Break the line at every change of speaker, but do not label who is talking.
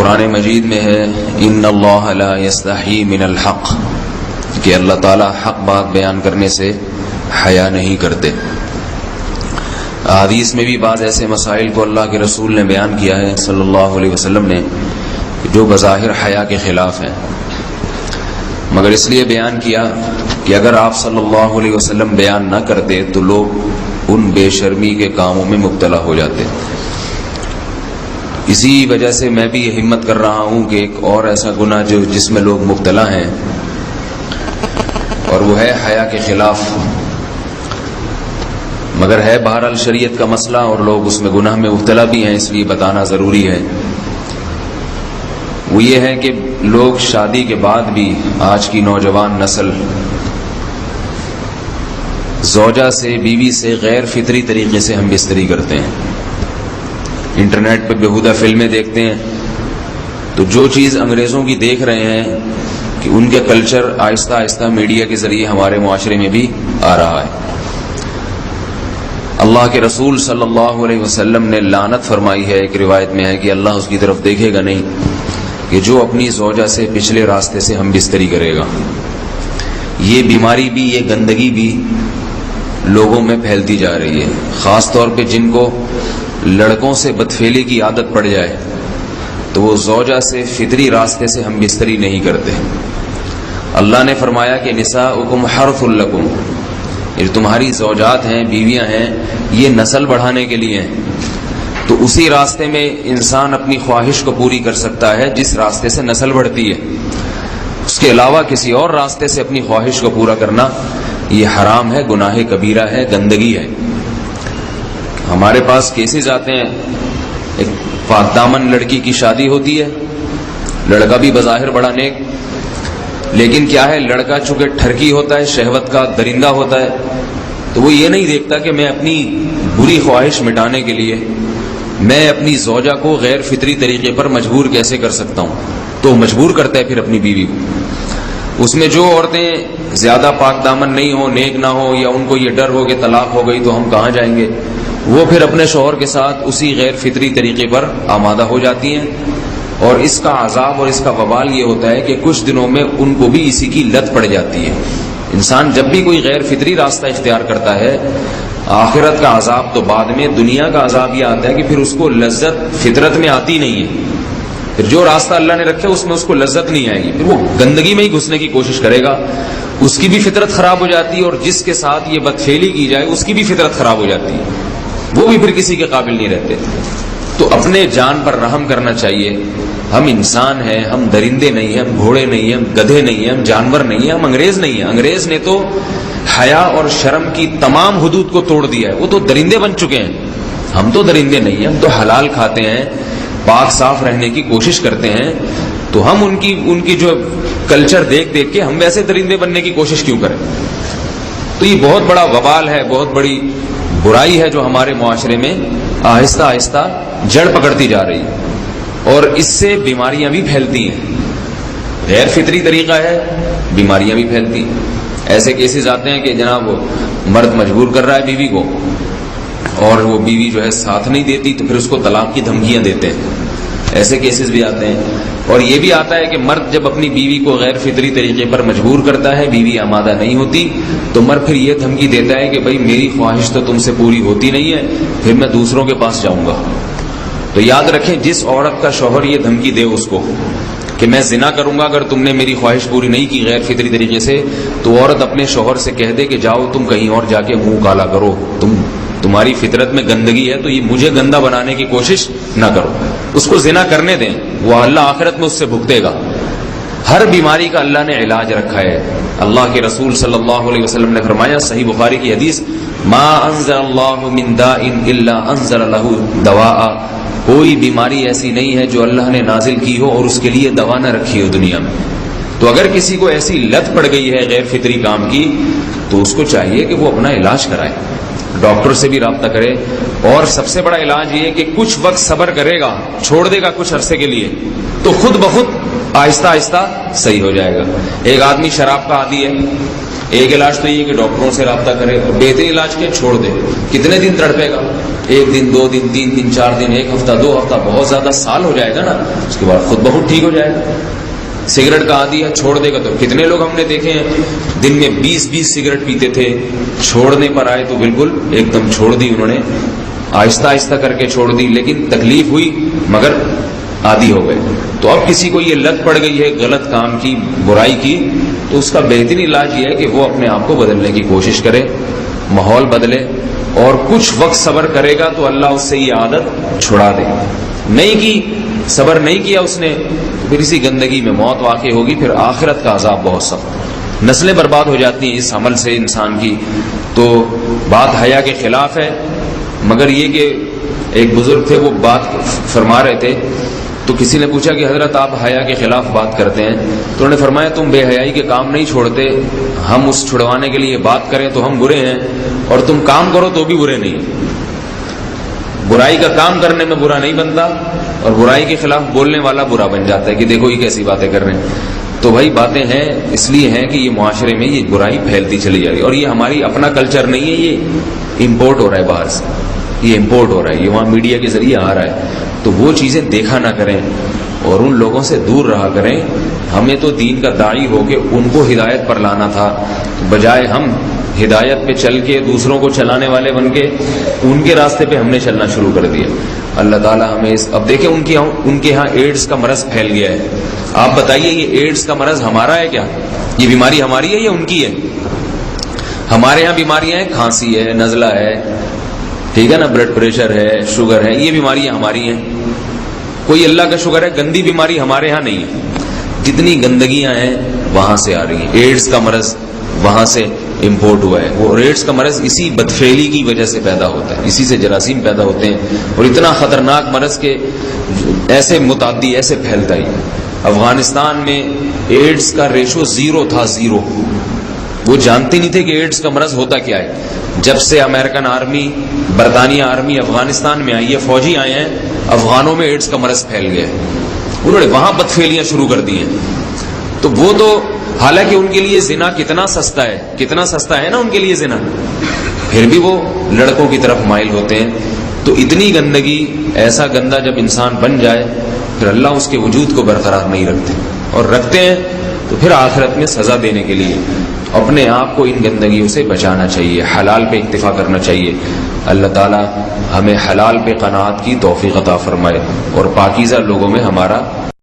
قرآن مجید میں ہے ان اللہ لا یستحی من الحق، کہ اللہ تعالیٰ حق بات بیان کرنے سے حیا نہیں کرتے۔ حدیث میں بھی بعض ایسے مسائل کو اللہ کے رسول نے بیان کیا ہے صلی اللہ علیہ وسلم نے جو بظاہر حیا کے خلاف ہیں، مگر اس لیے بیان کیا کہ اگر آپ صلی اللہ علیہ وسلم بیان نہ کرتے تو لوگ ان بے شرمی کے کاموں میں مبتلا ہو جاتے۔ اسی وجہ سے میں بھی یہ ہمت کر رہا ہوں کہ ایک اور ایسا گناہ جس میں لوگ مبتلا ہیں، اور وہ ہے حیا کے خلاف، مگر ہے بہرحال شریعت کا مسئلہ اور لوگ اس میں گناہ میں مبتلا بھی ہیں، اس لیے بتانا ضروری ہے۔ وہ یہ ہے کہ لوگ شادی کے بعد بھی، آج کی نوجوان نسل زوجہ سے، بیوی سے غیر فطری طریقے سے ہم بستری کرتے ہیں۔ انٹرنیٹ پہ بیہودہ فلمیں دیکھتے ہیں، تو جو چیز انگریزوں کی دیکھ رہے ہیں کہ ان کے کلچر آہستہ آہستہ میڈیا کے ذریعے ہمارے معاشرے میں بھی آ رہا ہے۔ اللہ کے رسول صلی اللہ علیہ وسلم نے لعنت فرمائی ہے، ایک روایت میں ہے کہ اللہ اس کی طرف دیکھے گا نہیں کہ جو اپنی زوجہ سے پچھلے راستے سے ہم بستری کرے گا۔ یہ بیماری بھی، یہ گندگی بھی لوگوں میں پھیلتی جا رہی ہے، خاص طور پہ جن کو لڑکوں سے بدفعلی کی عادت پڑ جائے تو وہ زوجہ سے فطری راستے سے ہم بستری نہیں کرتے۔ اللہ نے فرمایا کہ نساؤکم حرث لکم، یہ تمہاری زوجات ہیں، بیویاں ہیں، یہ نسل بڑھانے کے لیے ہیں۔ تو اسی راستے میں انسان اپنی خواہش کو پوری کر سکتا ہے جس راستے سے نسل بڑھتی ہے، اس کے علاوہ کسی اور راستے سے اپنی خواہش کو پورا کرنا یہ حرام ہے، گناہ کبیرہ ہے، گندگی ہے۔ ہمارے پاس کیسز آتے ہیں، ایک پاک دامن لڑکی کی شادی ہوتی ہے، لڑکا بھی بظاہر بڑا نیک، لیکن کیا ہے، لڑکا چونکہ ٹھرکی ہوتا ہے، شہوت کا درندہ ہوتا ہے، تو وہ یہ نہیں دیکھتا کہ میں اپنی بری خواہش مٹانے کے لیے میں اپنی زوجہ کو غیر فطری طریقے پر مجبور کیسے کر سکتا ہوں، تو مجبور کرتا ہے پھر اپنی بیوی کو۔ اس میں جو عورتیں زیادہ پاک دامن نہیں ہوں، نیک نہ ہوں، یا ان کو یہ ڈر ہو کہ طلاق ہو گئی تو ہم کہاں جائیں گے، وہ پھر اپنے شوہر کے ساتھ اسی غیر فطری طریقے پر آمادہ ہو جاتی ہیں، اور اس کا عذاب اور اس کا وبال یہ ہوتا ہے کہ کچھ دنوں میں ان کو بھی اسی کی لت پڑ جاتی ہے۔ انسان جب بھی کوئی غیر فطری راستہ اختیار کرتا ہے، آخرت کا عذاب تو بعد میں، دنیا کا عذاب یہ آتا ہے کہ پھر اس کو لذت فطرت میں آتی نہیں ہے، پھر جو راستہ اللہ نے رکھا اس میں اس کو لذت نہیں آئے گی، پھر وہ گندگی میں ہی گھسنے کی کوشش کرے گا، اس کی بھی فطرت خراب ہو جاتی ہے، اور جس کے ساتھ یہ بدفعلی کی جائے اس کی بھی فطرت خراب ہو جاتی ہے، وہ بھی پھر کسی کے قابل نہیں رہتے۔ تو اپنے جان پر رحم کرنا چاہیے۔ ہم انسان ہیں، ہم درندے نہیں ہیں، ہم گھوڑے نہیں ہیں، ہم گدھے نہیں ہیں، ہم جانور نہیں ہیں، ہم انگریز نہیں ہیں۔ انگریز نے تو حیا اور شرم کی تمام حدود کو توڑ دیا ہے، وہ تو درندے بن چکے ہیں۔ ہم تو درندے نہیں ہیں، ہم تو حلال کھاتے ہیں، پاک صاف رہنے کی کوشش کرتے ہیں، تو ہم ان کی جو کلچر دیکھ دیکھ کے ہم ویسے درندے بننے کی کوشش کیوں کریں؟ تو یہ بہت بڑا وبال ہے، بہت بڑی برائی ہے جو ہمارے معاشرے میں آہستہ آہستہ جڑ پکڑتی جا رہی ہے، اور اس سے بیماریاں بھی پھیلتی ہیں۔ غیر فطری طریقہ ہے، بیماریاں بھی پھیلتی ہیں۔ ایسے کیسز آتے ہیں کہ جناب مرد مجبور کر رہا ہے بیوی کو، اور وہ بیوی جو ہے ساتھ نہیں دیتی تو پھر اس کو طلاق کی دھمکیاں دیتے ہیں، ایسے کیسز بھی آتے ہیں۔ اور یہ بھی آتا ہے کہ مرد جب اپنی بیوی کو غیر فطری طریقے پر مجبور کرتا ہے، بیوی آمادہ نہیں ہوتی، تو مرد پھر یہ دھمکی دیتا ہے کہ بھائی میری خواہش تو تم سے پوری ہوتی نہیں ہے، پھر میں دوسروں کے پاس جاؤں گا۔ تو یاد رکھیں، جس عورت کا شوہر یہ دھمکی دے اس کو کہ میں زنا کروں گا اگر تم نے میری خواہش پوری نہیں کی غیر فطری طریقے سے، تو عورت اپنے شوہر سے کہہ دے کہ جاؤ تم کہیں اور جا کے منہ کالا کرو، تمہاری فطرت میں گندگی ہے تو یہ مجھے گندا بنانے کی کوشش نہ کرو، اس کو زنا کرنے دیں، وہ اللہ آخرت میں اس سے بھگتے گا۔ ہر بیماری کا اللہ نے علاج رکھا ہے۔ اللہ کے رسول صلی اللہ علیہ وسلم نے فرمایا، صحیح بخاری کی حدیث، ما انزل اللہ من داء الا انزل له دواء، کوئی بیماری ایسی نہیں ہے جو اللہ نے نازل کی ہو اور اس کے لیے دوا نہ رکھی ہو دنیا میں۔ تو اگر کسی کو ایسی لت پڑ گئی ہے غیر فطری کام کی، تو اس کو چاہیے کہ وہ اپنا علاج کرائے، ڈاکٹر سے بھی رابطہ کرے، اور سب سے بڑا علاج یہ ہے کہ کچھ وقت صبر کرے گا، چھوڑ دے گا کچھ عرصے کے لیے، تو خود بخود آہستہ آہستہ صحیح ہو جائے گا۔ ایک آدمی شراب کا عادی ہے، ایک علاج تو یہ کہ ڈاکٹروں سے رابطہ کرے، اور بہترین علاج کیا؟ چھوڑ دے۔ کتنے دن تڑپے گا؟ 1 دن 2 دن 3 دن 4 دن 1 ہفتہ 2 ہفتہ، بہت زیادہ سال ہو جائے گا نا، اس کے بعد خود بہت ٹھیک ہو جائے گا۔ سگریٹ کا عادی ہے، چھوڑ دے گا تو کتنے لوگ ہم نے دیکھے ہیں دن میں 20 سگریٹ پیتے تھے، چھوڑنے پر آئے تو بالکل ایک دم چھوڑ دی انہوں نے، آہستہ آہستہ کر کے چھوڑ دی، لیکن تکلیف ہوئی مگر عادی ہو گئے۔ تو اب کسی کو یہ لت پڑ گئی ہے غلط کام کی، برائی کی، تو اس کا بہترین علاج یہ ہے کہ وہ اپنے آپ کو بدلنے کی کوشش کرے، ماحول بدلے، اور کچھ وقت صبر کرے گا تو اللہ اس سے یہ عادت چھڑا دے۔ نہیں کی، صبر نہیں کیا اس نے، تو پھر اسی گندگی میں موت واقع ہوگی، پھر آخرت کا عذاب بہت سخت، نسلیں برباد ہو جاتی ہیں اس عمل سے انسان کی۔ تو بات حیا کے خلاف ہے، مگر یہ کہ ایک بزرگ تھے وہ بات فرما رہے تھے، تو کسی نے پوچھا کہ حضرت آپ حیا کے خلاف بات کرتے ہیں، تو انہوں نے فرمایا تم بے حیائی کے کام نہیں چھوڑتے، ہم اس چھڑوانے کے لیے بات کریں تو ہم برے ہیں، اور تم کام کرو تو بھی برے نہیں۔ برائی کا کام کرنے میں برا نہیں بنتا، اور برائی کے خلاف بولنے والا برا بن جاتا ہے کہ دیکھو یہ کیسی باتیں کر رہے ہیں۔ تو بھائی باتیں ہیں اس لیے ہیں کہ یہ معاشرے میں یہ برائی پھیلتی چلی جا رہی ہے، اور یہ ہماری اپنا کلچر نہیں ہے، یہ امپورٹ ہو رہا ہے باہر سے، یہ امپورٹ ہو رہا ہے، یہ وہاں میڈیا کے ذریعے آ رہا ہے۔ تو وہ چیزیں دیکھا نہ کریں اور ان لوگوں سے دور رہا کریں۔ ہمیں تو دین کا داعی ہو کے ان کو ہدایت پر لانا تھا، بجائے ہم ہدایت پہ چل کے دوسروں کو چلانے والے بن کے ان کے راستے پہ ہم نے چلنا شروع کر دیا۔ اللہ تعالیٰ ہمیں اب دیکھیں ان کے ہاں ایڈز کا مرض پھیل گیا ہے۔ آپ بتائیے یہ ایڈز کا مرض ہمارا ہے کیا؟ یہ بیماری ہماری ہے یا ان کی ہے؟ ہمارے ہاں بیماریاں ہیں، کھانسی ہے، نزلہ ہے، ٹھیک ہے نا، بلڈ پریشر ہے، شوگر ہے، یہ بیماریاں ہماری ہیں۔ کوئی اللہ کا شکر ہے گندی بیماری ہمارے ہاں نہیں ہے، جتنی گندگیاں ہیں وہاں سے آ رہی ہیں۔ ایڈز کا مرض وہاں سے امپورٹ ہوا ہے، وہ ایڈز کا مرض اسی بدفعلی کی وجہ سے پیدا ہوتا ہے، اسی سے جراثیم پیدا ہوتے ہیں، اور اتنا خطرناک مرض کے ایسے متعدی ایسے پھیلتا ہی۔ افغانستان میں ایڈز کا ریشو 0 تھا، 0۔ وہ جانتے نہیں تھے کہ ایڈز کا مرض ہوتا کیا ہے۔ جب سے امریکن آرمی، برطانیہ آرمی افغانستان میں آئی ہے، فوجی آئے ہیں، افغانوں میں ایڈز کا مرض پھیل گیا ہے، انہوں نے وہاں بدفعلیاں شروع کر دی ہیں۔ تو وہ تو حالانکہ ان کے لیے زنا کتنا سستا ہے، کتنا سستا ہے نا ان کے لیے زنا، پھر بھی وہ لڑکوں کی طرف مائل ہوتے ہیں۔ تو اتنی گندگی، ایسا گندا جب انسان بن جائے پھر اللہ اس کے وجود کو برقرار نہیں رکھتے، اور رکھتے ہیں تو پھر آخرت میں سزا دینے کے لیے اپنے آپ کو ان گندگیوں سے بچانا چاہیے، حلال پہ اکتفا کرنا چاہیے۔ اللہ تعالی ہمیں حلال پہ قناعت کی توفیق عطا فرمائے اور پاکیزہ لوگوں میں ہمارا